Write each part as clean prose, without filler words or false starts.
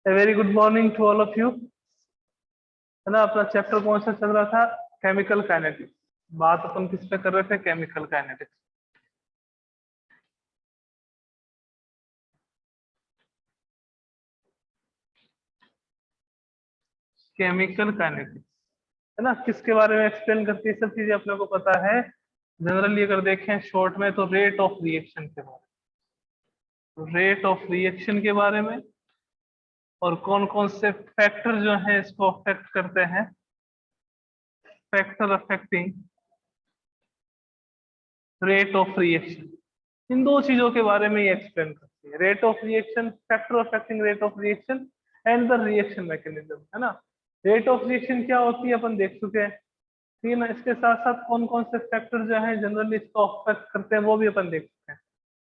A very good morning to all of you. है ना, अपना चैप्टर कौन सा चल रहा था? Chemical kinetics. बात अपन किस पे कर रहे थे? Chemical kinetics. केमिकल काइनेटिक्स है ना, किसके बारे में एक्सप्लेन करती है? सब चीजें अपने को पता है। जनरली अगर देखें शॉर्ट में तो रेट ऑफ रिएक्शन के बारे में, रेट ऑफ रिएक्शन के बारे में, और कौन कौन से फैक्टर जो है इसको अफेक्ट करते हैं, factor affecting rate of reaction. इन दो चीजों के बारे में ये एक्सप्लेन करती है, rate of reaction, factor affecting rate of reaction and the reaction mechanism. है ना, रेट ऑफ रिएक्शन क्या होती है अपन देख चुके हैं। ठीक है ना, इसके साथ साथ कौन कौन से फैक्टर जो है जनरली इसको अफेक्ट करते हैं वो भी अपन देख चुके हैं।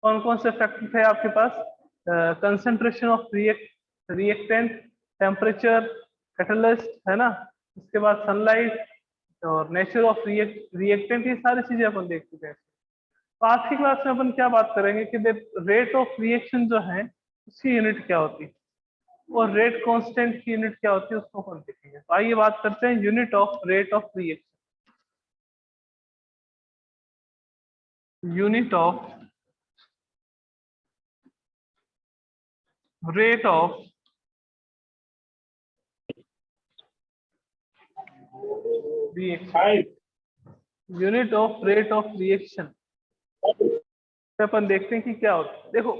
कौन कौन से फैक्टर थे आपके पास? Concentration of reactant, temperature, catalyst, है ना, उसके बाद सनलाइट और नेचर ऑफ रिएक्टेंट, ये सारी चीजें अपन देख चुके हैं। तो आज की क्लास में अपन क्या बात करेंगे कि रेट ऑफ रिएक्शन जो है उसकी यूनिट क्या होती है और रेट कांस्टेंट की यूनिट क्या होती है उसको अपन देखेंगे। तो आइए बात करते हैं unit of rate of reaction. Unit of rate of reaction, unit of rate of reaction अपन देखते हैं कि क्या होता है। देखो,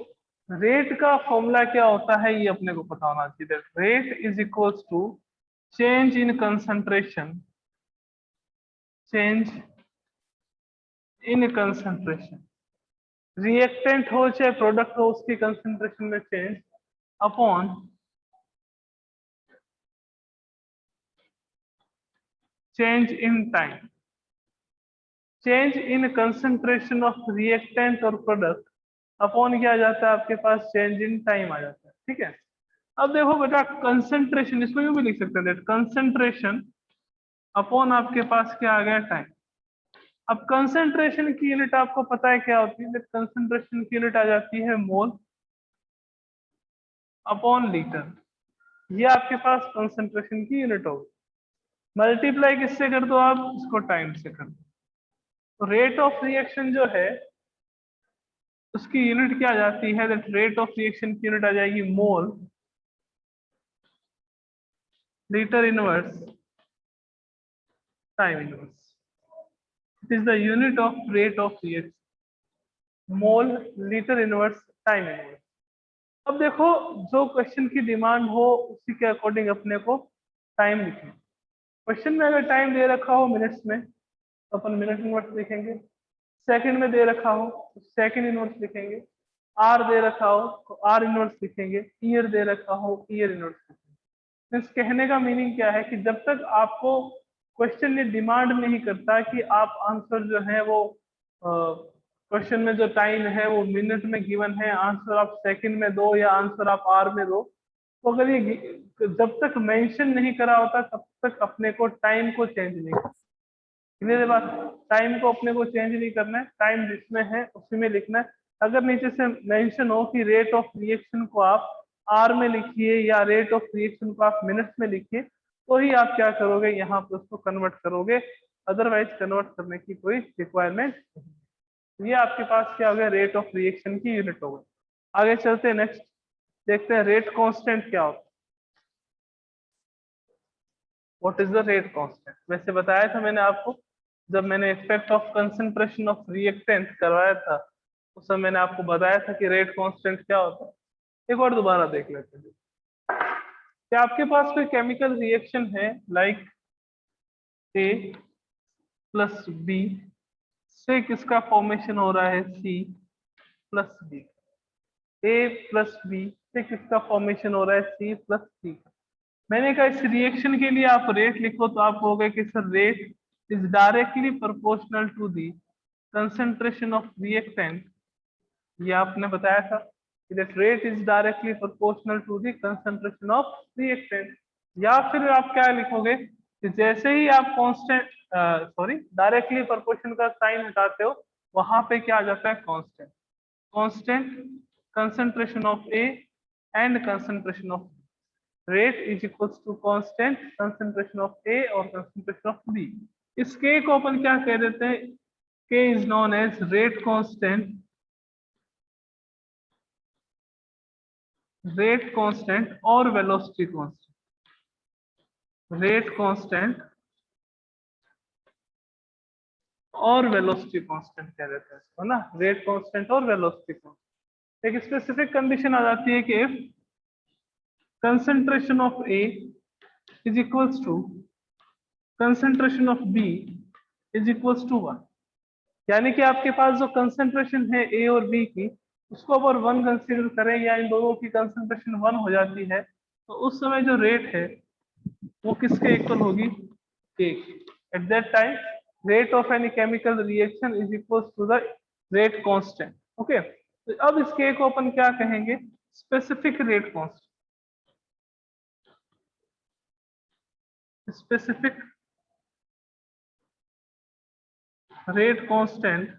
रेट का फॉर्मूला क्या होता है ये अपने को पता होना चाहिए। Rate is equals to change in concentration, change in concentration, reactant हो चाहे प्रोडक्ट हो उसकी कंसंट्रेशन में change upon change in time. Change in concentration of reactant और प्रोडक्ट अपॉन क्या आ जाता है आपके पास? चेंज इन टाइम आ जाता है। ठीक है, अब देखो बेटा, कंसंट्रेशन इसको यूं भी लिख सकते हैं, कंसंट्रेशन अपॉन आपके पास क्या आ गया? टाइम। अब कंसंट्रेशन की यूनिट आपको पता है क्या होती है? कंसंट्रेशन की यूनिट आ जाती है मोल अपॉन लीटर। ये आपके पास कंसंट्रेशन की यूनिट होगी। मल्टीप्लाई किससे कर दो आप? इसको टाइम से कर दो। तो रेट ऑफ रिएक्शन जो है उसकी यूनिट क्या आ जाती है? दैट रेट ऑफ रिएक्शन की यूनिट आ जाएगी मोल litre inverse time inverse. It is the unit of rate of reaction, mole litre inverse time inverse. अब देखो, जो क्वेश्चन की डिमांड हो उसी के अकॉर्डिंग अपने को टाइम लिखना। क्वेश्चन में अगर टाइम दे रखा हो मिनट्स में तो अपन मिनट इनवर्स लिखेंगे, सेकंड में दे रखा हो तो सेकंड इनवर्स लिखेंगे, आर दे रखा हो तो आर इनवर्स लिखेंगे, ईयर दे रखा हो ईयर इनवर्स लिखेंगे। इस कहने का मीनिंग क्या है कि जब तक आपको क्वेश्चन ये डिमांड नहीं करता कि आप आंसर जो है वो क्वेश्चन में जो टाइम है वो मिनट में गिवन है, आंसर आप सेकंड में दो या आंसर आप आर में दो, तो अगर ये जब तक मेंशन नहीं करा होता तब तक अपने को टाइम को चेंज नहीं करना। मेरे बात, टाइम को अपने को चेंज नहीं करना है, टाइम जिसमें है उसी में लिखना है। अगर नीचे से मेंशन हो कि रेट ऑफ रिएक्शन को आप आर में लिखिए या रेट ऑफ रिएक्शन को आप मिनट्स में लिखिए, तो ही आप क्या करोगे, यहाँ पर उसको कन्वर्ट करोगे, अदरवाइज कन्वर्ट करने की कोई रिक्वायरमेंट नहीं। ये आपके पास क्या हो गया? रेट ऑफ रिएक्शन की यूनिट हो गई। आगे चलते हैं, नेक्स्ट देखते हैं रेट कांस्टेंट क्या होता है। What is the rate constant? वैसे बताया था मैंने आपको जब मैंने effect of concentration of reactant करवाया था, उस समय मैंने आपको बताया था कि रेट कांस्टेंट क्या होता है। एक बार दोबारा देख लेते हैं। क्या आपके पास कोई केमिकल रिएक्शन है लाइक ए प्लस बी से किसका फॉर्मेशन हो रहा है? C plus B. A plus B से किसका फॉर्मेशन हो रहा है? सी प्लस सी का। मैंने कहा इस रिएक्शन के लिए आप रेट लिखो तो आप कहोगे कि sir rate is directly proportional to the concentration of reactant. ये आपने बताया था कि that rate is directly proportional to the concentration of reactant. या फिर आप क्या लिखोगे कि जैसे ही आप कांस्टेंट डायरेक्टली प्रोपोर्शन का साइन हटाते हो वहां पे क्या आ जाता है? Constant. Constant concentration of A and concentration of, rate is equals to constant concentration of A और कंसंट्रेशन ऑफ बी। इस के को अपन क्या कह देते हैं, K is known as rate constant, rate constant और वेलोसिटी कांस्टेंट, रेट कांस्टेंट और वेलोसिटी कांस्टेंट कह देते हैं इसको ना, रेट कांस्टेंट और वेलोसिटी कांस्टेंट। एक स्पेसिफिक कंडीशन आ जाती है कि if concentration of A is equals to concentration of B is equals to 1, यानी कि आपके पास जो कंसंट्रेशन है A और B की, उसको अगर 1 कंसीडर करें या इन दोनों की कंसंट्रेशन 1 हो जाती है, तो उस समय जो रेट है वो किसके इक्वल होगी, K। At that time rate of any chemical reaction is equals to the rate constant. Okay, तो अब इस K को अपन क्या कहेंगे, specific rate constant, specific rate constant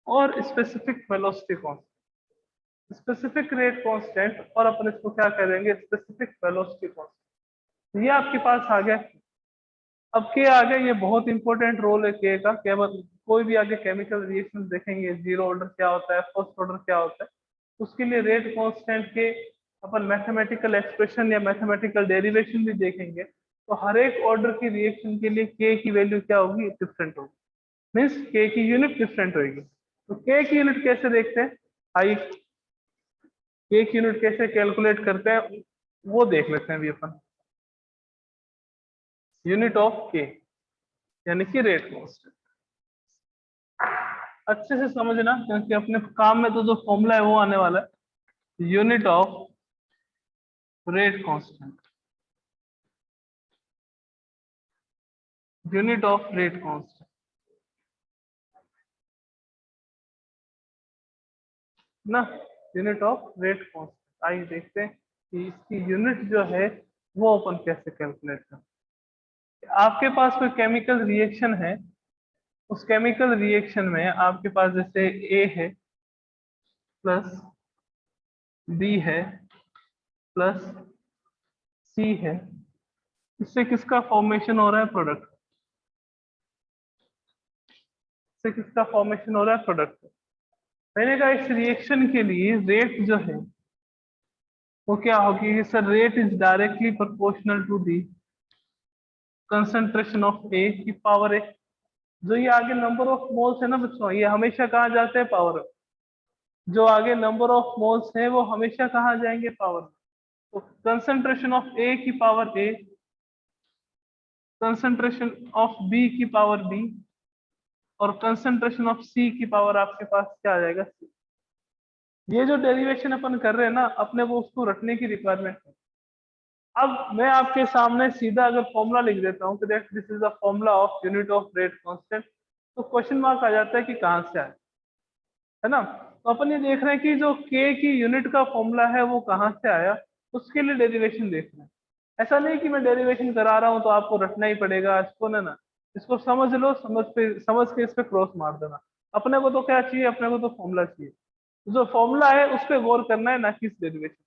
और specific velocity constant. Specific rate constant और अपन इसको क्या कह देंगे, स्पेसिफिक वेलोसिटी कांस्टेंट। ये आपके पास आ गया। अब के आ गया, ये बहुत इंपॉर्टेंट रोल है के का। केवल कोई भी आगे केमिकल रिएक्शन देखेंगे, जीरो ऑर्डर क्या होता है, फर्स्ट ऑर्डर क्या होता है, उसके लिए रेट कांस्टेंट के अपन मैथमेटिकल एक्सप्रेशन या मैथमेटिकल डेरिवेशन भी देखेंगे। तो हर एक ऑर्डर की रिएक्शन के लिए के की वैल्यू क्या होगी, डिफरेंट होगी, मीन्स के की यूनिट डिफरेंट होगी। तो के की यूनिट कैसे देखते हैं, आइए के की यूनिट कैसे कैलकुलेट करते हैं वो देख लेते हैं अभी अपन। यूनिट ऑफ के यानी कि रेट कांस्टेंट, अच्छे से समझना क्योंकि अपने काम में तो जो फॉर्मूला है वो आने वाला है। Unit of rate constant, unit of rate constant ना, यूनिट ऑफ रेट कांस्टेंट। आइए देखते हैं कि इसकी यूनिट जो है वो अपन कैसे कैलकुलेट करते हैं। आपके पास कोई केमिकल रिएक्शन है, उस केमिकल रिएक्शन में आपके पास जैसे ए है प्लस बी है प्लस सी है, इससे किसका फॉर्मेशन हो रहा है, प्रोडक्ट। इससे किसका फॉर्मेशन हो रहा है, प्रोडक्ट। मैंने कहा इस रिएक्शन के लिए रेट जो है वो क्या होगी, sir rate is directly proportional to the concentration of A की पावर ए। जो ये आगे नंबर ऑफ मोल्स है ना बच्चों, ये हमेशा कहाँ जाते हैं, पावर। जो आगे नंबर ऑफ मोल्स है वो हमेशा कहाँ जाएंगे, पावर। तो कंसंट्रेशन ऑफ ए की power A, concentration of B की पावर बी, और कंसंट्रेशन ऑफ सी की पावर आपके पास क्या आ जाएगा, सी। ये जो डेरिवेशन अपन कर रहे हैं ना, अपने वो उसको रखने की रिक्वायरमेंट है। अब मैं आपके सामने सीधा अगर फॉर्मूला लिख देता हूँ कि देख this is the formula of unit of rate constant, तो क्वेश्चन मार्क आ जाता है कि कहाँ से आए, है ना। तो अपन ये देख रहे हैं कि जो के की यूनिट का फॉर्मूला है वो कहाँ से आया, उसके लिए डेरिवेशन देख रहे हैं। ऐसा नहीं कि मैं डेरिवेशन करा रहा हूँ तो आपको रटना ही पड़ेगा इसको, ना इसको समझ लो, समझ के इस पे क्रॉस मार देना। अपने को तो क्या चाहिए, अपने को तो फॉर्मूला चाहिए। जो फॉर्मूला है उस पर गौर करना है, ना कि इस डेरिवेशन।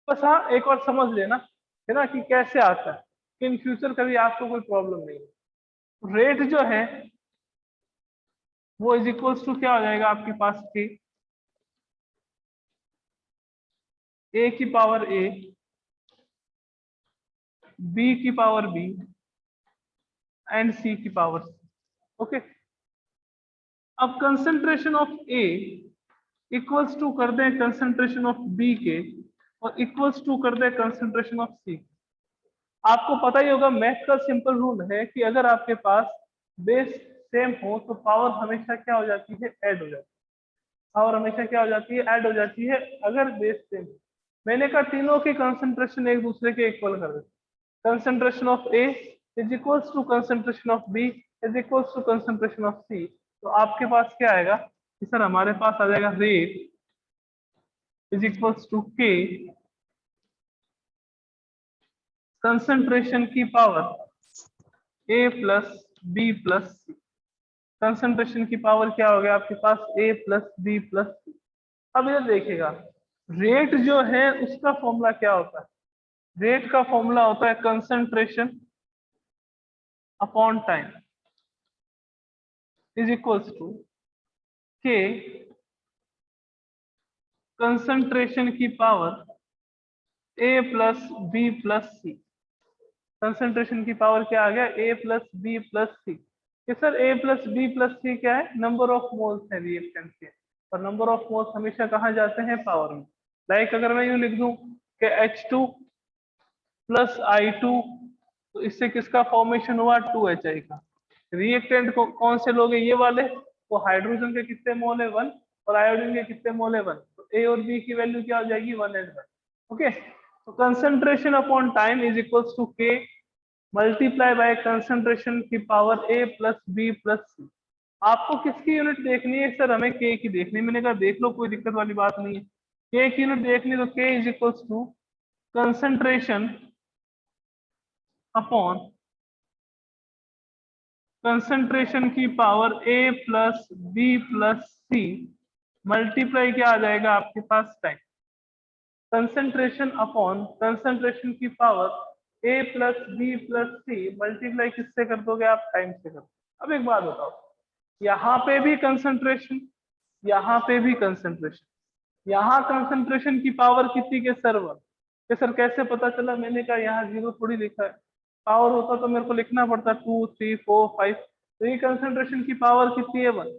बस हाँ एक बार समझ लेना है ना कि कैसे आता है, कि इन फ्यूचर कभी आपको कोई प्रॉब्लम नहीं है। रेट जो है वो इज इक्वल्स टू क्या हो जाएगा आपके पास, की ए की पावर ए, बी की पावर बी एंड सी की पावर सी। ओके, अब concentration of A equals to कर दें कंसंट्रेशन ऑफ बी के, और इक्वल्स टू कर दें कंसंट्रेशन ऑफ सी। आपको पता ही होगा मैथ का सिंपल रूल है कि अगर आपके पास बेस सेम हो तो पावर हमेशा क्या हो जाती है, ऐड हो जाती है। पावर हमेशा क्या हो जाती है, ऐड हो जाती है अगर बेस सेम हो। मैंने कहा तीनों की कंसंट्रेशन एक दूसरे के इक्वल कर देते। Concentration of A is equals to concentration of B is equals to concentration of C. तो आपके पास क्या आएगा कि सर हमारे पास आ जाएगा rate is equals to K concentration की power A plus B plus C. Concentration की पावर क्या हो गया आपके पास, ए प्लस बी प्लस सी। अब ये देखिएगा रेट जो है उसका फॉर्मूला क्या होता है, रेट का फॉर्मूला होता है concentration upon time is equals to K concentration की power A plus B plus C. Concentration की पावर क्या आ गया, A plus B plus C. कि sir A plus B plus C क्या है, नंबर ऑफ मोल्स है रिएक्टेंट के, और नंबर ऑफ मोल्स हमेशा कहाँ जाते हैं, पावर में। लाइक अगर मैं यूं लिख दूं कि H2 प्लस I2, तो इससे किसका फॉर्मेशन हुआ, 2HI का। रिएक्टेंट को कौन से लोग हैं, ये वाले, तो हाइड्रोजन के कितने मोल है, 1, और आयोडीन के कितने मोल है, 1। तो ए और बी की वैल्यू क्या हो जाएगी, 1 एंड 1। ओके, तो concentration upon time is equals to K multiply by concentration की power A plus B plus C. आपको किसकी यूनिट देखनी है, सर हमें के की देखनी है। मैंने कहा देख लो, कोई दिक्कत वाली बात नहीं है। के की यूनिट देखनी, तो K is equals to concentration upon concentration की power A plus B plus C multiply क्या आ जाएगा आपके पास, टाइम। कंसंट्रेशन अपॉन कंसंट्रेशन की power A plus B plus C multiply किससे कर दोगे आप, टाइम से कर दो। अब एक बात बताओ, यहाँ पे भी कंसंट्रेशन, यहाँ पे भी कंसंट्रेशन, यहाँ कंसंट्रेशन की पावर कितनी के, सर 1। कि सर कैसे पता चला, मैंने कहा यहाँ 0 थोड़ी लिखा है, पावर होता तो मेरे को लिखना पड़ता 2 3 4 5। तो ये कंसंट्रेशन की पावर कितनी है, 1।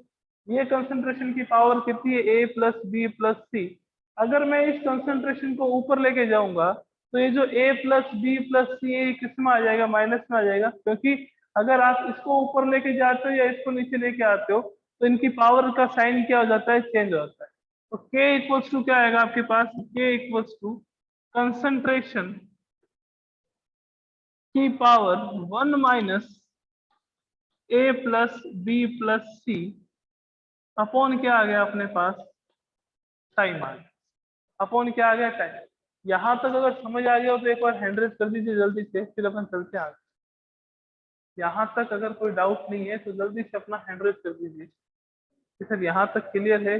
ये कंसंट्रेशन की पावर कितनी है, ए प्लस बी प्लस सी। अगर मैं इस कंसंट्रेशन को ऊपर लेके जाऊंगा, तो ये जो ए प्लस बी प्लस सी है किस में आ जाएगा, माइनस में आ जाएगा। क्योंकि अगर आप इसको ऊपर लेके जाते हो या इसको नीचे लेके आते हो, तो इनकी पावर का साइन क्या हो जाता है, चेंज हो जाता है। तो K इक्वल्स टू क्या आएगा आपके पास, K इक्वल्स टू कंसंट्रेशन की पावर 1 माइनस ए प्लस बी प्लस सी अपॉन क्या आ गया अपने पास, टाइम आ गया। अपॉन क्या आ गया, टाइम। यहां तक अगर समझ आ गया हो तो एक बार हैंड रेज कर दीजिए जल्दी से, फिर अपन चलते हैं आगे। यहाँ तक अगर कोई डाउट नहीं है तो जल्दी से अपना हैंड रेज कर दीजिए कि सर यहाँ तक क्लियर है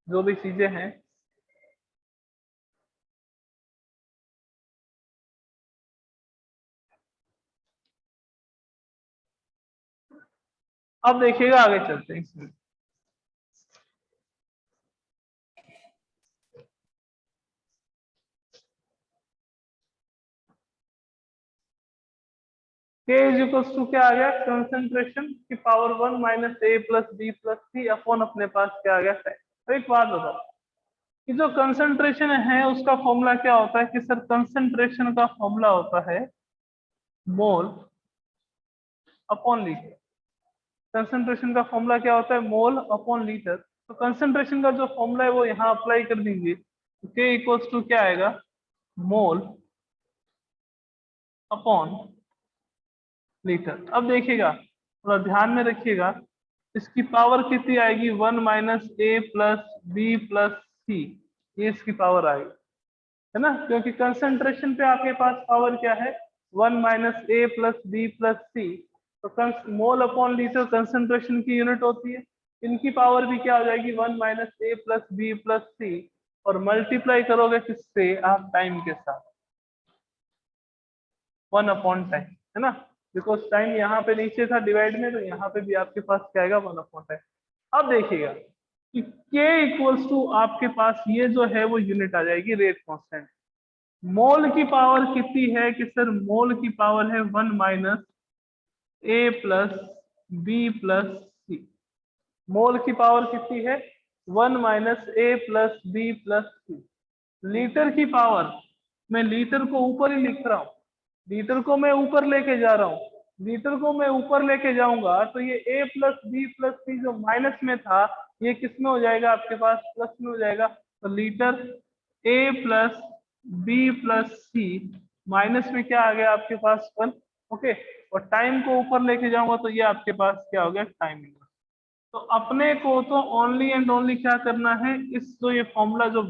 जो भी चीजें हैं। अब देखिएगा, आगे चलते हैं इसमें। K इज इक्वल्स टू क्या आ गया, कंसंट्रेशन की पावर 1 माइनस ए प्लस बी प्लस सी अपॉन अपने पास क्या आ गया, टाइम। तो एक बात बताओ कि जो कंसंट्रेशन है उसका फॉर्मूला क्या होता है, कि सर कंसंट्रेशन का फॉर्मूला होता है मोल अपॉन लीटर। कंसंट्रेशन का फॉर्मूला क्या होता है, मोल अपॉन लीटर। तो कंसंट्रेशन का जो फॉर्मूला है वो यहाँ अप्लाई कर दीजिए, तो K इक्वल्स टू क्या आएगा, मोल अपॉन लीटर। अब देखिएगा, थोड़ा ध्यान में रखिएगा, इसकी पावर कितनी आएगी, 1 माइनस ए प्लस बी प्लस सी, ये इसकी पावर आएगी, है ना। क्योंकि कंसंट्रेशन पे आपके पास पावर क्या है, 1 माइनस ए प्लस बी प्लस सी। तो मोल अपॉन लीटर कंसंट्रेशन की यूनिट होती है। इनकी पावर भी क्या हो जाएगी, 1 माइनस ए प्लस बी प्लस सी, और मल्टीप्लाई करोगे किससे, आप टाइम के साथ, 1 अपॉन टाइम, है ना। बिकॉज टाइम यहाँ पे नीचे था डिवाइड में, तो यहाँ पे भी आपके पास क्या आएगा, 1 अपॉन टाइम। अब देखिएगा कि K इक्वल्स टू आपके पास ये जो है वो यूनिट आ जाएगी रेट कांस्टेंट। मोल की पावर कितनी है, कि सर मोल की पावर है 1 माइनस ए प्लस बी प्लस सी। मोल की पावर कितनी है, 1 माइनस ए प्लस बी प्लस सी। लीटर की पावर, मैं लीटर को ऊपर ही लिख रहा हूँ, लीटर को मैं ऊपर लेके जा रहा हूँ। लीटर को मैं ऊपर लेके जाऊंगा तो ये ए प्लस बी प्लस सी जो माइनस में था, ये किस में हो जाएगा आपके पास, प्लस में हो जाएगा। तो लीटर ए प्लस बी प्लस सी माइनस में क्या आ गया आपके पास, 1। ओके, और टाइम को ऊपर लेके जाऊंगा तो ये आपके पास क्या हो गया, टाइम। तो अपने को तो ओनली एंड ओनली क्या करना है, इस जो ये फॉर्मूला जो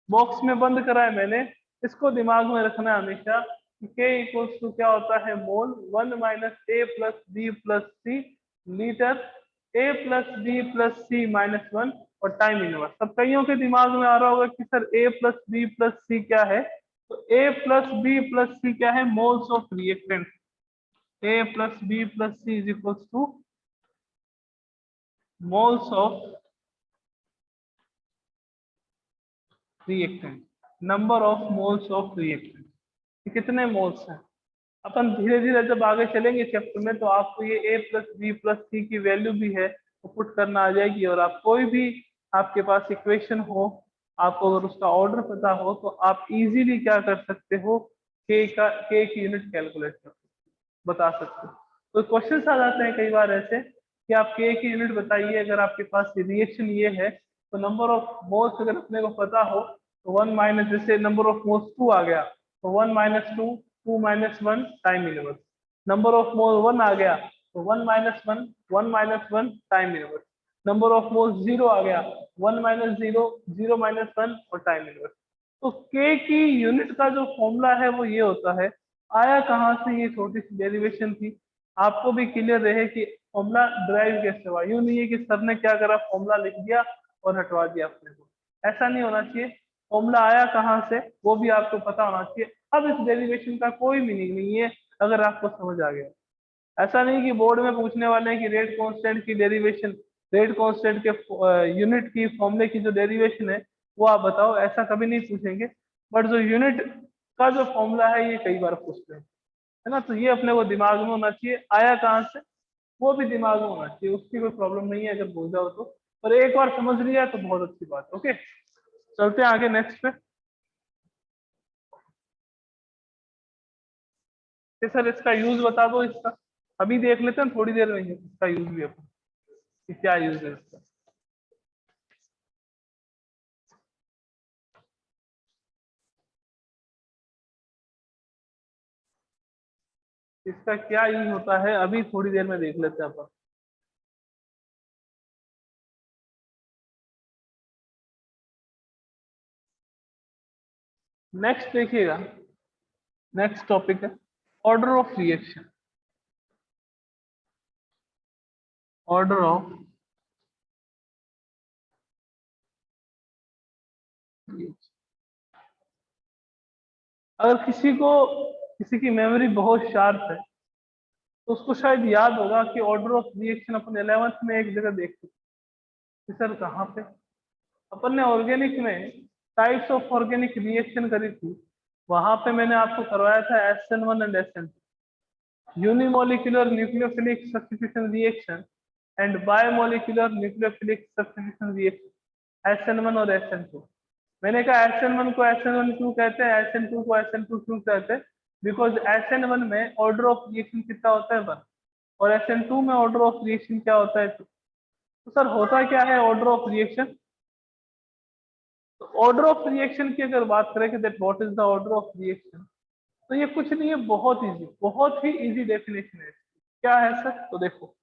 बॉक्स में बंद करा है मैंने, इसको दिमाग में रखना है हमेशा कि K इक्वल्स टू क्या होता है, मोल 1 माइनस ए प्लस बी प्लस सी लीटर ए प्लस बी प्लस सी माइनस 1 और टाइम इनवर्स। सब कईयों के दिमाग में आ रहा होगा कि sir A plus B plus C क्या है, तो A plus B plus C क्या है, moles of reactant. A plus B plus C is equals to moles of reactant, number of moles of reactant, कितने मोल्स हैं। अपन धीरे धीरे जब आगे चलेंगे चैप्टर में तो आपको ये A प्लस बी प्लस सी की वैल्यू भी है वो पुट करना आ जाएगी, और आप कोई भी आपके पास इक्वेशन हो, आपको अगर उसका ऑर्डर पता हो तो आप इजीली क्या कर सकते हो, के की यूनिट कैलकुलेट कर बता सकते हो। तो क्वेश्चन आ जाते हैं कई बार ऐसे कि आप के की यूनिट बताइए, अगर आपके पास रिएक्शन ये है तो नंबर ऑफ मोल्स अगर अपने को पता हो तो वन माइनस, जैसे नंबर ऑफ मोल्स 2 आ गया तो 1 minus two, 2 minus 1 time inverse. Number of mole 1 आ गया तो 1 minus 1, 1 minus 1 time inverse. Number of moles 0 आ गया, 1 माइनस 0, 0 माइनस 1 और टाइम इनवर्स। तो के की यूनिट का जो फॉर्मूला है वो ये होता है। आया कहाँ से, ये छोटी सी डेरिवेशन थी, आपको भी क्लियर रहे कि फॉर्मूला ड्राइव कैसे हुआ। यूं नहीं है कि सर ने क्या करा, फॉर्मूला लिख दिया और हटवा दिया अपने को, ऐसा नहीं होना चाहिए। फॉर्मूला आया कहाँ से वो भी आपको पता होना चाहिए। अब इस डेरिवेशन का कोई मीनिंग नहीं है अगर आपको समझ आ गया। ऐसा नहीं कि बोर्ड में पूछने वाले हैं कि रेट कांस्टेंट की डेरिवेशन, रेट कांस्टेंट के यूनिट की फॉर्मूले की जो डेरिवेशन है वो आप बताओ, ऐसा कभी नहीं पूछेंगे। बट जो यूनिट का जो फॉर्मूला है ये कई बार पूछते हैं, है ना। तो ये अपने को दिमाग में होना चाहिए, आया कहाँ से वो भी दिमाग में होना चाहिए, उसकी कोई प्रॉब्लम नहीं है अगर भूल जाओ तो। पर एक बार समझ लिया तो बहुत अच्छी बात। ओके, चलते हैं आगे नेक्स्ट पे। कि सर इसका यूज बता दो, इसका अभी देख लेते हैं थोड़ी देर में ही इसका यूज भी अपन, कि क्या यूज है इसका। इसका क्या यूज होता है अभी थोड़ी देर में देख लेते हैं अपन। नेक्स्ट देखिएगा, नेक्स्ट टॉपिक है order of reaction. Order of reaction, अगर किसी की मेमोरी बहुत शार्प है तो उसको शायद याद होगा कि order of reaction upon 11th में एक जगह देख चुके हैं। सर कहाँ पे, अपन ने ऑर्गेनिक में टाइप्स ऑफ ऑर्गेनिक रिएक्शन करी थी, वहां पे मैंने आपको करवाया था SN1 and SN2, unimolecular nucleophilic substitution reaction and biomolecular nucleophilic substitution reaction, SN1 और SN2। मैंने कहा SN1 को SN1 क्यों कहते हैं, SN2 को SN2 क्यों कहते हैं, बिकॉज SN1 में ऑर्डर ऑफ रिएक्शन कितना होता है 1, और SN2 में ऑर्डर ऑफ रिएक्शन क्या होता है 2। तो सर होता क्या है ऑर्डर ऑफ रिएक्शन, तो ऑर्डर ऑफ रिएक्शन की अगर बात करें कि that what is the order of reaction, तो ये कुछ नहीं है, बहुत इजी, बहुत ही इजी डेफिनेशन है। क्या है सर, तो देखो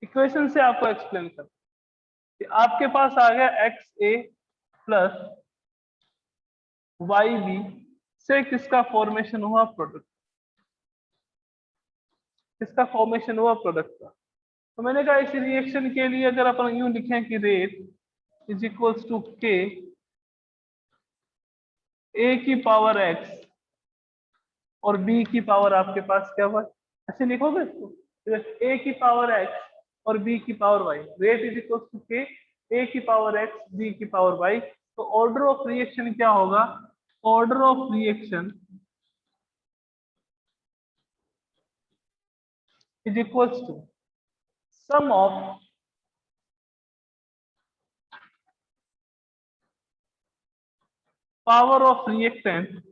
इक्वेशन से आपको एक्सप्लेन कर कि आपके पास आ गया एक्स ए प्लस वाई बी से किसका फॉर्मेशन हुआ, प्रोडक्ट, किसका फॉर्मेशन हुआ, प्रोडक्ट का। तो मैंने कहा इस रिएक्शन के लिए अगर अपन यूं लिखें कि rate is equals to K A की पावर एक्स और बी की पावर आपके पास क्या हुआ, ऐसे लिखोगे इसको, ए की पावर एक्स और बी की power Y, rate is equal to K A की पावर एक्स बी की पावर वाई। तो ऑर्डर ऑफ रिएक्शन क्या होगा, order of reaction is equals to sum of power of reactant,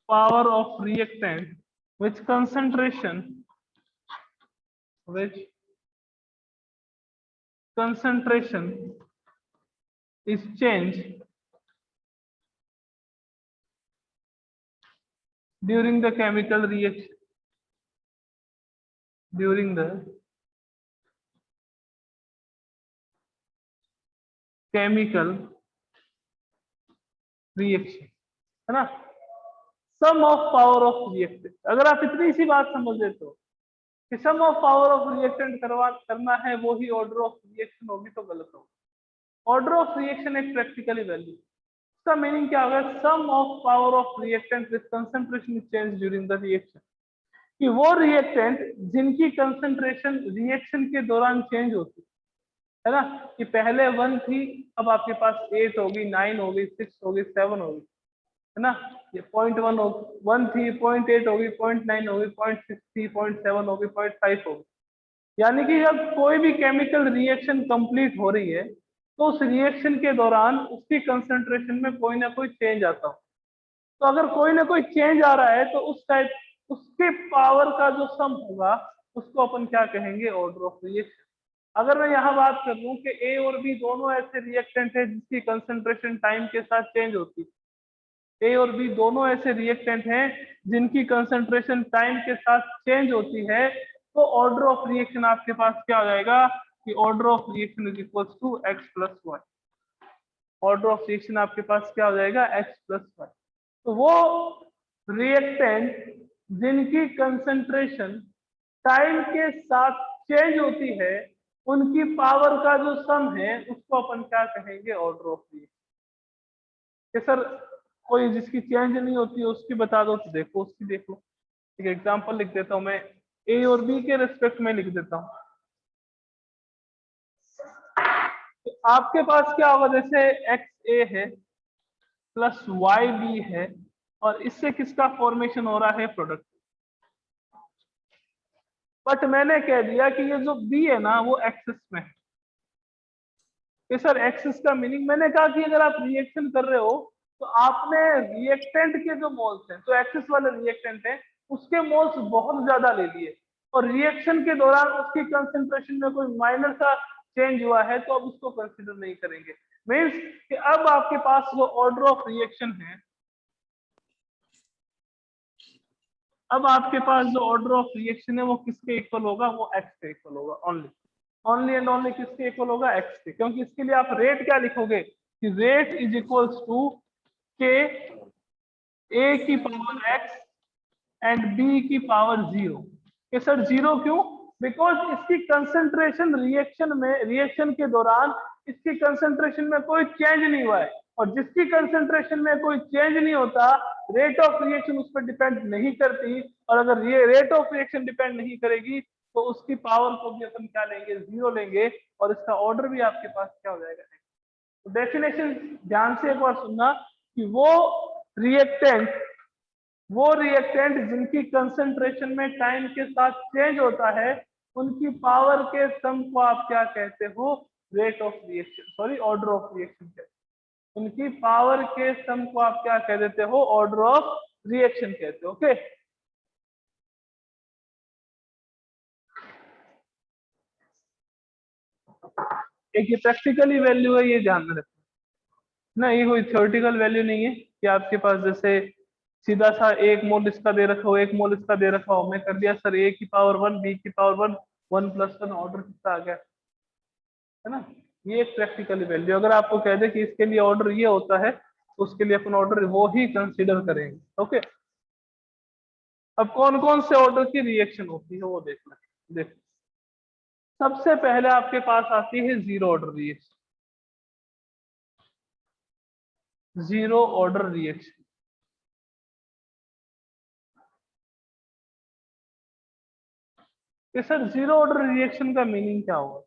power of reactant which concentration is changed during the chemical reaction, during the chemical reaction, है ना। सम of power of reactant, अगर आप इतनी सी बात समझ लेते हो कि सम ऑफ पावर ऑफ रिएक्टेंट करना है वो ही ऑर्डर ऑफ रिएक्शन होगी तो गलत होगा। ऑर्डर ऑफ रिएक्शन एक प्रैक्टिकली वैल्यू, उसका मीनिंग क्या होगा, sum of power of reactant with concentration change during the reaction, कि वो रिएक्टेंट जिनकी कंसंट्रेशन रिएक्शन के दौरान चेंज होती है ना, कि पहले 1 थी, अब आपके पास 8 होगी, 9 होगी, 6 होगी, 7 होगी, है ना, ये 0.1 हो, 1 थी, 0.8 होगी, 0.9 होगी, 0.6 थी, 0.7 होगी, 0.5 होगी। यानी कि जब कोई भी केमिकल रिएक्शन कंप्लीट हो रही है तो उस रिएक्शन के दौरान उसकी कंसंट्रेशन में कोई ना कोई चेंज आता हो। तो अगर कोई ना कोई चेंज आ रहा है तो उस टाइप उसके पावर का जो सम होगा उसको अपन क्या कहेंगे, ऑर्डर ऑफ रिएक्शन। अगर मैं यहाँ बात कर लूं कि ए और बी दोनों ऐसे रिएक्टेंट है जिसकी कंसंट्रेशन टाइम के साथ चेंज होती है, ए और बी दोनों ऐसे रिएक्टेंट हैं जिनकी कंसंट्रेशन टाइम के साथ चेंज होती है, तो ऑर्डर ऑफ रिएक्शन आपके पास क्या हो जाएगा कि order of reaction is equals to X plus Y. Order of reaction आपके पास क्या हो जाएगा, एक्स प्लस वाई। तो वो रिएक्टेंट जिनकी कंसंट्रेशन टाइम के साथ चेंज होती है उनकी पावर का जो सम है उसको अपन क्या कहेंगे, ऑर्डर ऑफ रिएक्शन। सर कोई जिसकी चेंज नहीं होती है उसकी बता दो, तो देखो उसकी देख लो। एक एग्जांपल लिख देता हूं मैं, ए और बी के रिस्पेक्ट में लिख देता हूं। तो आपके पास क्या होगा, जैसे एक्स ए है प्लस वाई बी है, और इससे किसका फॉर्मेशन हो रहा है, प्रोडक्ट। बट मैंने कह दिया कि ये जो बी है ना वो एक्सिस में है। कि सर एक्सिस का मीनिंग, मैंने कहा कि अगर आप रिएक्शन कर रहे हो तो आपने रिएक्टेंट के जो मोल्स हैं, जो एक्सिस वाले रिएक्टेंट हैं उसके मोल्स बहुत ज्यादा ले लिए, और रिएक्शन के दौरान उसकी कंसंट्रेशन में कोई माइनर सा चेंज हुआ है तो अब उसको कंसिडर नहीं करेंगे। मीन्स कि अब आपके पास जो ऑर्डर ऑफ रिएक्शन है, अब आपके पास जो ऑर्डर ऑफ रिएक्शन है वो किसके इक्वल होगा, वो एक्स के इक्वल होगा। ओनली ओनली एंड ओनली किसके इक्वल होगा, एक्स के। क्योंकि इसके लिए आप रेट क्या लिखोगे कि rate is equals to K A की पावर एक्स एंड बी की पावर 0। कि सर 0 क्यों, बिकॉज इसकी कंसंट्रेशन रिएक्शन के दौरान इसकी कंसंट्रेशन में कोई चेंज नहीं हुआ है, और जिसकी कंसंट्रेशन में कोई चेंज नहीं होता रेट ऑफ रिएक्शन उस पर डिपेंड नहीं करती, और अगर ये रेट ऑफ रिएक्शन डिपेंड नहीं करेगी तो उसकी पावर को भी अपन क्या लेंगे, 0 लेंगे, और इसका ऑर्डर भी आपके पास क्या हो जाएगा। तो डेफिनेशन ध्यान से एक बार सुनना कि वो रिएक्टेंट जिनकी कंसंट्रेशन में टाइम के साथ चेंज होता है उनकी पावर के सम को आप क्या कहते हो, rate of reaction, sorry order of reaction कहते हो। उनकी पावर के सम को आप क्या कह देते हो, ऑर्डर ऑफ रिएक्शन कहते हो। ओके, एक ये प्रैक्टिकली वैल्यू है, ये ध्यान में रखना ना, ये कोई थ्योरेटिकल वैल्यू नहीं है कि आपके पास जैसे सीधा सा 1 मोल इसका दे रखा हो, 1 मोल इसका दे रखा हो, मैं कर दिया सर ए की पावर 1 बी की पावर 1, 1+1 ऑर्डर कितना आ गया, है ना। ये एक प्रैक्टिकल वैल्यू, अगर आपको कह दे कि इसके लिए ऑर्डर ये होता है तो उसके लिए अपन ऑर्डर वो ही कंसीडर करेंगे। ओके, अब कौन कौन से ऑर्डर की रिएक्शन होती है वो देखना। देखो सबसे पहले आपके पास आती है zero order reaction. Zero order reaction, sir zero order reaction का मीनिंग क्या होगा,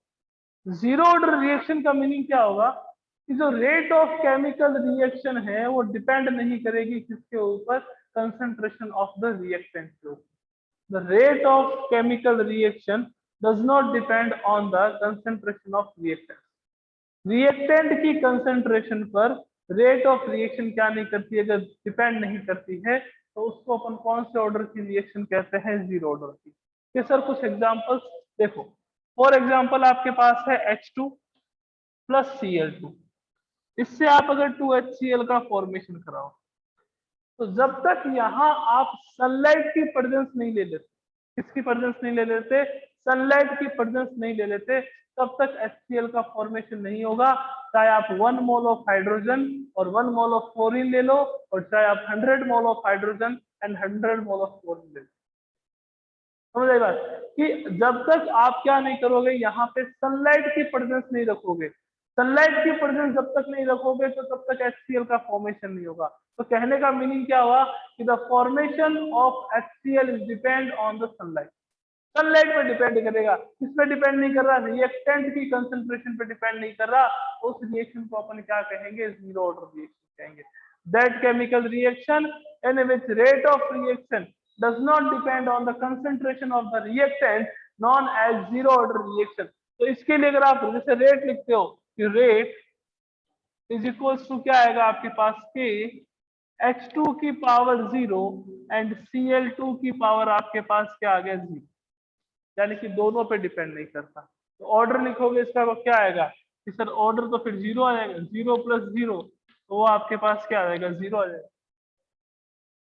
जीरो ऑर्डर रिएक्शन का मीनिंग क्या होगा कि जो रेट ऑफ केमिकल रिएक्शन है वो डिपेंड नहीं करेगी किसके ऊपर, कंसंट्रेशन ऑफ द रिएक्टेंट के ऊपर। The rate of chemical reaction does not depend on the concentration of reactant. Reactant की कंसंट्रेशन पर रेट ऑफ रिएक्शन क्या नहीं करती, अगर डिपेंड नहीं करती है तो उसको अपन कौन से ऑर्डर की रिएक्शन कहते हैं, जीरो ऑर्डर की। कि सर कुछ एग्जांपल्स देखो, फॉर एग्जांपल आपके पास है H2 प्लस Cl2, इससे आप अगर 2HCl का फॉर्मेशन कराओ तो जब तक यहाँ आप सनलाइट की प्रेजेंस नहीं ले लेते, किसकी प्रेजेंस नहीं ले लेते, सनलाइट की प्रेजेंस नहीं ले लेते, तब तक HCl का फॉर्मेशन नहीं होगा। चाहे आप 1 मोल ऑफ हाइड्रोजन और 1 मोल ऑफ क्लोरीन ले लो, और चाहे आप 100 mole of hydrogen and 100 mole of chlorine ले लो। समझ आई बात, कि जब तक आप क्या नहीं करोगे, यहाँ पे सनलाइट की प्रेजेंस नहीं रखोगे, सनलाइट की प्रेजेंस जब तक नहीं रखोगे तो तब तक HCl का फॉर्मेशन नहीं होगा। तो कहने का मीनिंग क्या हुआ कि the formation of HCl is depend on the sunlight. Sunlight पे डिपेंड करेगा, किस पे डिपेंड नहीं कर रहा, रिएक्टेंट की कंसंट्रेशन पे डिपेंड नहीं कर रहा। उस रिएक्शन को अपन क्या कहेंगे, जीरो ऑर्डर रिएक्शन कहेंगे। That chemical reaction in which rate of reaction does not depend on the concentration of the reactant known as zero order reaction. तो इसके लिए अगर आप जैसे रेट लिखते हो कि रेट इज इक्वल्स टू क्या आएगा आपके पास के H2 की पावर 0 एंड Cl2 की पावर आपके पास क्या आ गया 0, यानी कि दोनों पे डिपेंड नहीं करता। तो ऑर्डर लिखोगे इसका वो क्या आएगा कि सर ऑर्डर तो फिर 0 आ जाएगा, 0 + 0 तो वो आपके पास क्या आ जाएगा 0 आ जाएगा।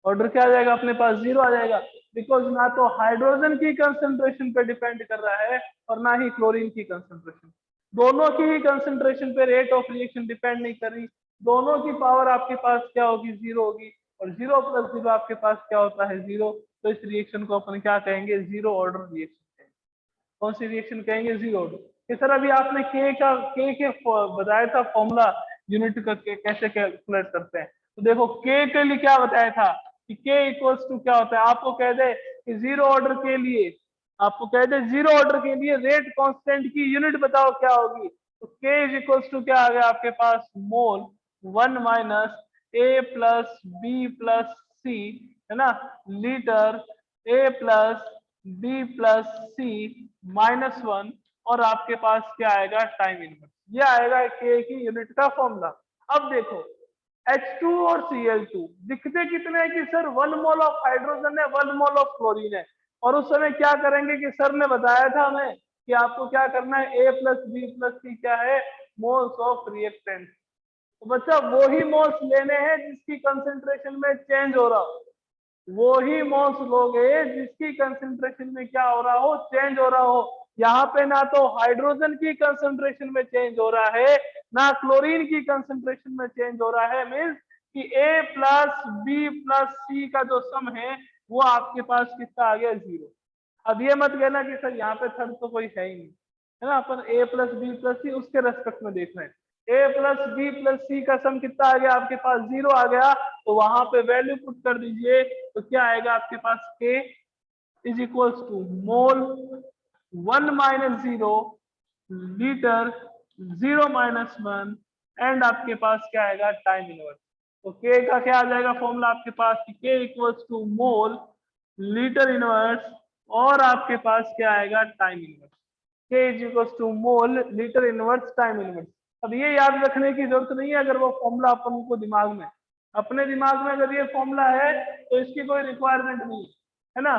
ऑर्डर क्या आ जाएगा अपने पास 0 आ जाएगा, बिकॉज ना तो हाइड्रोजन की कंसंट्रेशन पे डिपेंड कर रहा है और ना ही क्लोरीन की कंसंट्रेशन। दोनों की ही कंसंट्रेशन पे रेट ऑफ रिएक्शन डिपेंड नहीं कर रही। दोनों की पावर आपके पास क्या होगी 0 होगी और 0 + 0 आपके पास क्या होता है 0। तो इस रिएक्शन को अपन क्या कहेंगे, जीरो ऑर्डर रिएक्शन कहेंगे। कौन सी रिएक्शन कहेंगे, जीरो ऑर्डर। कि सर अभी आपने के बताया था फॉर्मूला यूनिट का कैसे कैलकुलेट करते हैं। तो देखो के लिए क्या बताया था कि के इक्वल्स टू क्या होता है, आपको कह दे कि जीरो ऑर्डर के लिए, आपको कह दे जीरो ऑर्डर के लिए रेट कांस्टेंट की यूनिट बताओ क्या होगी। तो के इज इक्वल्स टू क्या आ गया आपके पास, मोल 1 - A + B + C है ना, लीटर A + B + C -1 और आपके पास क्या आएगा टाइम इनवर्स। ये आएगा के की यूनिट का फॉर्मूला। अब देखो H2 और Cl2 दिखते कितने हैं कि सर 1 मोल ऑफ हाइड्रोजन है 1 मोल ऑफ क्लोरीन है। और उस समय क्या करेंगे कि सर ने बताया था हमें कि आपको क्या करना है, A + B + C क्या है, मोल्स ऑफ रिएक्टेंट। तो बच्चा वो ही मोल्स लेने हैं जिसकी कंसेंट्रेशन में चेंज हो रहा हो, वो ही मोल्स लोगे जिसकी कंसेंट्रेशन में क्या हो रहा हो, चेंज हो रहा हो। यहाँ पे ना तो हाइड्रोजन की कंसेंट्रेशन में चेंज हो रहा है ना क्लोरीन की कंसेंट्रेशन में चेंज हो रहा है। मीन्स कि A + B + C का जो सम है वो आपके पास कितना आ गया 0। अब ये मत कहना कि सर यहाँ पे थर्ड तो कोई है ही नहीं, है ना, अपन A + B + C उसके रेस्पेक्ट में देख रहे हैं। A + B + C का सम कितना आ गया आपके पास 0 आ गया, तो वहां पे वैल्यू पुट कर दीजिए। तो क्या आएगा आपके पास, K is equals to mole 1 - 0 litre 0 - 1 एंड आपके पास क्या आएगा टाइम इनवर्स। तो K का क्या आ जाएगा फॉर्मूला आपके पास, K equals to mole litre inverse और आपके पास क्या आएगा time inverse. K is equals to mole litre inverse time inverse. अब ये याद रखने की जरूरत नहीं है अगर वो फॉर्मूला अपन को दिमाग में, अपने दिमाग में अगर ये फॉर्मूला है तो इसकी कोई रिक्वायरमेंट नहीं है ना।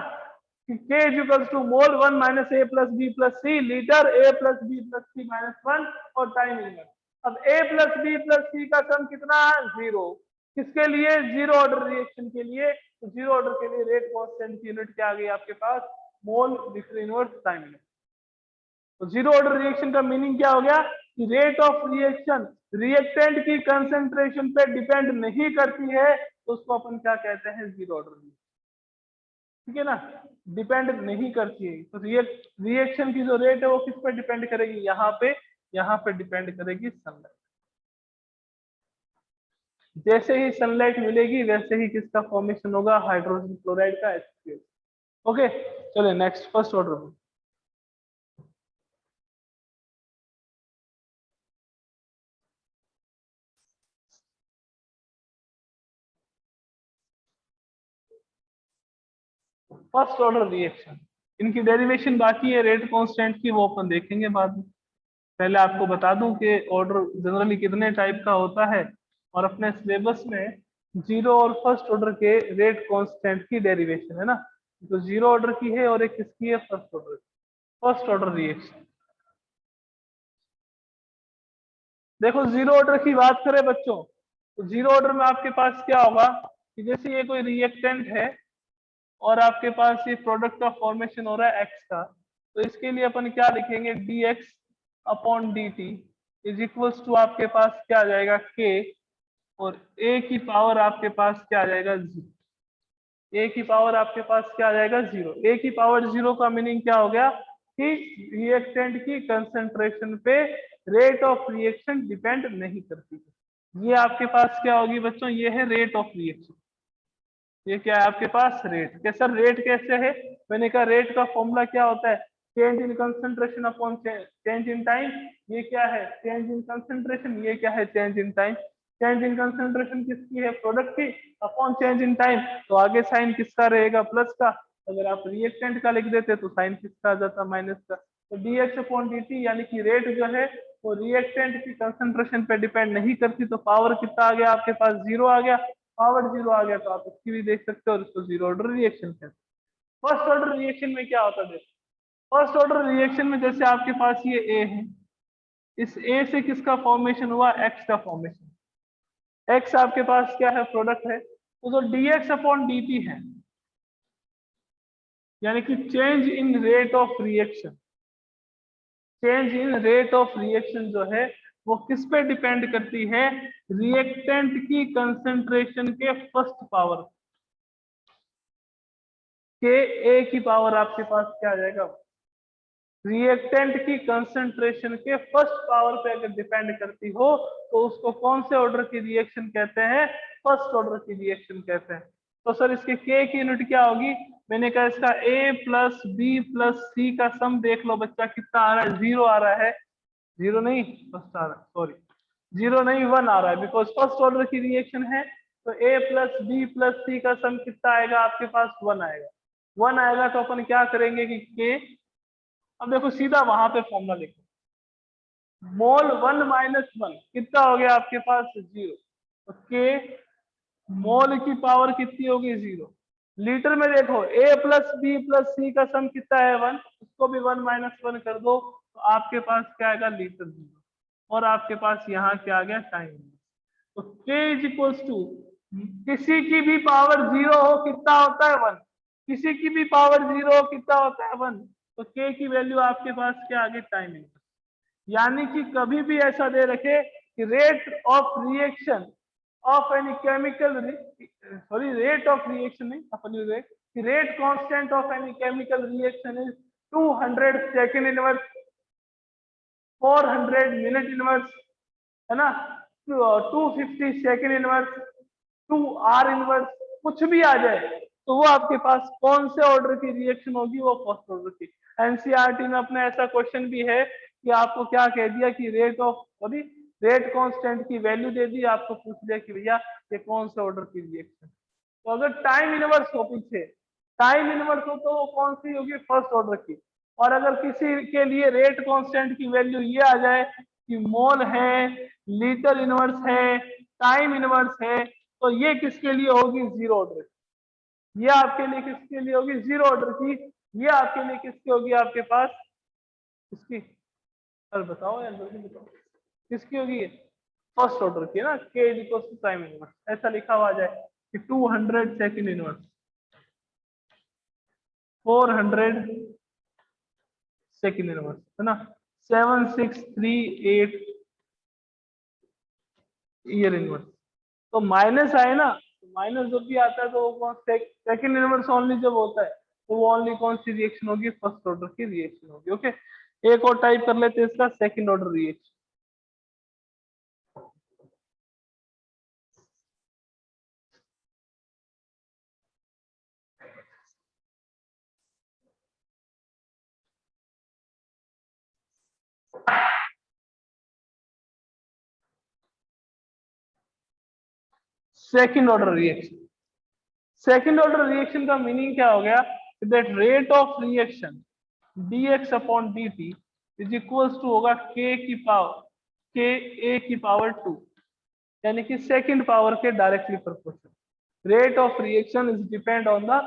K is equals to mole 1 - A + B + C litre A + B + C -1 और टाइम इनवर्स। अब A + B + C का सम कितना है 0, किसके लिए, जीरो ऑर्डर रिएक्शन के लिए। तो जीरो ऑर्डर के लिए रेट कांस्टेंट की यूनिट क्या आ गई आपके पास, mole litre inverse time inverse. तो जीरो ऑर्डर रिएक्शन का मीनिंग क्या हो गया कि रेट ऑफ रिएक्शन रिएक्टेंट की कंसेंट्रेशन पे डिपेंड नहीं करती है, तो उसको अपन क्या कहते हैं, जीरो ऑर्डर रिएक्शन। ठीक है ना, डिपेंड नहीं करती है। तो रिएक्शन की जो रेट है वो किस पे डिपेंड करेगी, यहाँ पे डिपेंड करेगी सनलाइट। जैसे ही सनलाइट मिलेगी वैसे ही किसका फॉर्मेशन होगा, हाइड्रोजन क्लोराइड का HCl। ओके चलिए next first order. First order reaction, इनकी डेरिवेशन बाकी है रेट कांस्टेंट की, वो अपन देखेंगे बाद में। पहले आपको बता दूं कि ऑर्डर जनरली कितने टाइप का होता है और अपने सिलेबस में जीरो और फर्स्ट ऑर्डर के रेट कांस्टेंट की डेरिवेशन है ना। तो जीरो ऑर्डर की है और एक किसकी है, first order. First order reaction देखो, जीरो ऑर्डर की बात करें बच्चों तो जीरो ऑर्डर में आपके पास क्या होगा कि जैसे ये कोई रिएक्टेंट है और आपके पास ये प्रोडक्ट का फॉर्मेशन हो रहा है एक्स का, तो इसके लिए अपन क्या लिखेंगे, dx/dt इज इक्वल्स टू आपके पास क्या आ जाएगा k और a की पावर आपके पास क्या आ जाएगा 0। a की पावर आपके पास क्या आ जाएगा 0। a की पावर 0 का मीनिंग क्या हो गया कि रिएक्टेंट की कंसेंट्रेशन पे रेट ऑफ रिएक्शन डिपेंड नहीं करती। ये आपके पास क्या होगी बच्चों, ये है रेट ऑफ रिएक्शन। ये क्या है आपके पास, रेट। क्या सर रेट कैसे है, मैंने कहा रेट का फॉर्मूला क्या होता है, change in concentration upon change in time. ये क्या है चेंज इन कंसंट्रेशन, ये क्या है change in time. Change in concentration किसकी है, प्रोडक्ट की, अपॉन चेंज इन टाइम, तो आगे साइन किसका रहेगा, प्लस का। अगर आप रिएक्टेंट का लिख देते तो साइन किसका आ जाता, माइनस का। तो dx अपॉन dt यानी कि रेट जो है वो रिएक्टेंट की कंसंट्रेशन पे डिपेंड नहीं करती, तो पावर कितना आ गया आपके पास, जीरो आ गया। पावर जीरो आ गया तो आप इसकी भी देख सकते हो, और इसको जीरो ऑर्डर रिएक्शन कहते हैं। फर्स्ट ऑर्डर रिएक्शन में क्या होता है देखो, फर्स्ट ऑर्डर रिएक्शन में जैसे आपके पास ये ए है, इस ए से किसका फॉर्मेशन हुआ, एक्स का फॉर्मेशन। एक्स आपके पास क्या है, प्रोडक्ट है, तो जो dx अपॉन dt है यानी कि change in rate of reaction, change in rate of reaction जो है वो किस पे डिपेंड करती है, रिएक्टेंट की कंसंट्रेशन के फर्स्ट पावर के, ए की पावर आपके पास क्या आ जाएगा, रिएक्टेंट की कंसंट्रेशन के फर्स्ट पावर पे अगर डिपेंड करती हो तो उसको कौन से ऑर्डर की रिएक्शन कहते हैं, फर्स्ट ऑर्डर की रिएक्शन कहते हैं। तो सर इसके के की यूनिट क्या होगी, मैंने कहा इसका ए प्लस बी प्लस सी का सम देख लो बच्चा कितना आ रहा है, जीरो आ रहा है, जीरो नहीं फर्स्ट आ रहा है, सॉरी जीरो नहीं वन आ रहा है, बिकॉज फर्स्ट ऑर्डर की रिएक्शन है। तो ए प्लस बी प्लस सी का सम कितना आएगा आपके पास, वन आएगा। वन आएगा तो अपन क्या करेंगे कि के, अब देखो सीधा वहां पे फॉर्मूला लिखो, मोल वन माइनस वन कितना हो गया आपके पास, जीरो। तो के मोल की पावर कितनी होगी, जीरो। लीटर में देखो ए प्लस बी प्लस सी का सम कितना है, वन, उसको भी वन माइनस वन कर दो तो आपके पास क्या आएगा, लीटर जीरो। और आपके पास यहाँ क्या आ गया, टाइम। तो के इज इक्वल्स टू, किसी की भी पावर जीरो हो कितना होता है, वन। किसी की भी पावर जीरो हो कितना होता है, वन। तो के की वैल्यू आपके पास क्या आ गई, टाइम। यानी कि कभी भी ऐसा दे रखे कि rate of reaction of any chemical, sorry rate of reaction नहीं, अपन rate constant of any chemical reaction is 200 second inverse, 400 minute inverse, है ना, 250 सेकेंड इनवर्स, 2 आर इनवर्स, कुछ भी आ जाए तो वो आपके पास कौन से ऑर्डर की रिएक्शन होगी, वो फर्स्ट ऑर्डर की। एनसीईआरटी में अपने ऐसा क्वेश्चन भी है कि आपको क्या कह दिया कि rate of, sorry rate constant की वैल्यू दे दी, आपको पूछ दिया कि भैया ये कौन से ऑर्डर की रिएक्शन। तो अगर टाइम इनवर्स हो, पीछे टाइम इनवर्स हो तो वो कौन सी होगी, फर्स्ट ऑर्डर की। और अगर किसी के लिए रेट कांस्टेंट की वैल्यू ये आ जाए कि मोल है, लीटर इनवर्स है, टाइम इनवर्स है, तो ये किसके लिए होगी, जीरो ऑर्डर। ये आपके लिए किसके लिए होगी, जीरो ऑर्डर की। ये आपके लिए किसकी होगी, आपके पास इसकी, सर बताओ यार जल्दी बताओ किसकी होगी, फर्स्ट ऑर्डर की ना, k is equal to time inverse, ऐसा लिखा हुआ जाए कि 200 सेकेंड इनवर्स, 400 सेकेंड इनवर्स, है ना, 7638 ईयर इनवर्स। तो माइनस आए ना, तो माइनस जब भी आता है तो वो कौन, सेकेंड इनवर्स ओनली जब होता है तो वो ओनली कौन सी रिएक्शन होगी, फर्स्ट ऑर्डर की रिएक्शन होगी। ओके, एक और टाइप कर लेते हैं इसका, second order reaction. Second order reaction, second order reaction का मीनिंग क्या हो गया, that rate of reaction dx upon dt is equals to होगा k की पावर, k a की पावर 2, यानी कि सेकेंड पावर के directly proportional. Rate of reaction is depend on the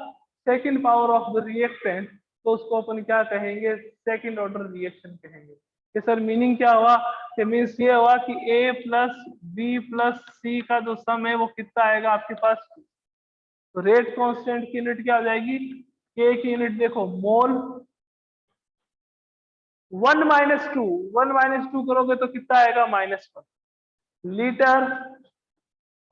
second power of the reactant, तो उसको अपन क्या कहेंगे, सेकेंड ऑर्डर रिएक्शन कहेंगे। कि सर मीनिंग क्या हुआ, कि मीन्स ये हुआ कि a plus B plus C का जो सम है वो कितना आएगा आपके पास। तो रेट कांस्टेंट की यूनिट क्या आ जाएगी, के की यूनिट देखो मोल, 1 - 2, 1 - 2 करोगे तो कितना आएगा, -1। लीटर,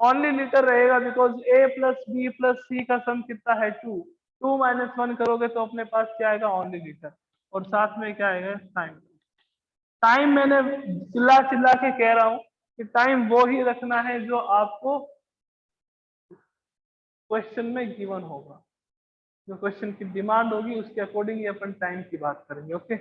ओनली लीटर रहेगा because A plus B plus C का सम कितना है, 2, 2 - 1 करोगे तो अपने पास क्या आएगा, ओनली लीटर। और साथ में क्या आएगा, टाइम। टाइम मैंने चिल्ला चिल्ला के कह रहा हूं कि टाइम वो ही रखना है जो आपको क्वेश्चन में गिवन होगा, जो क्वेश्चन की डिमांड होगी उसके अकॉर्डिंग ही अपन टाइम की बात करेंगे। ओके।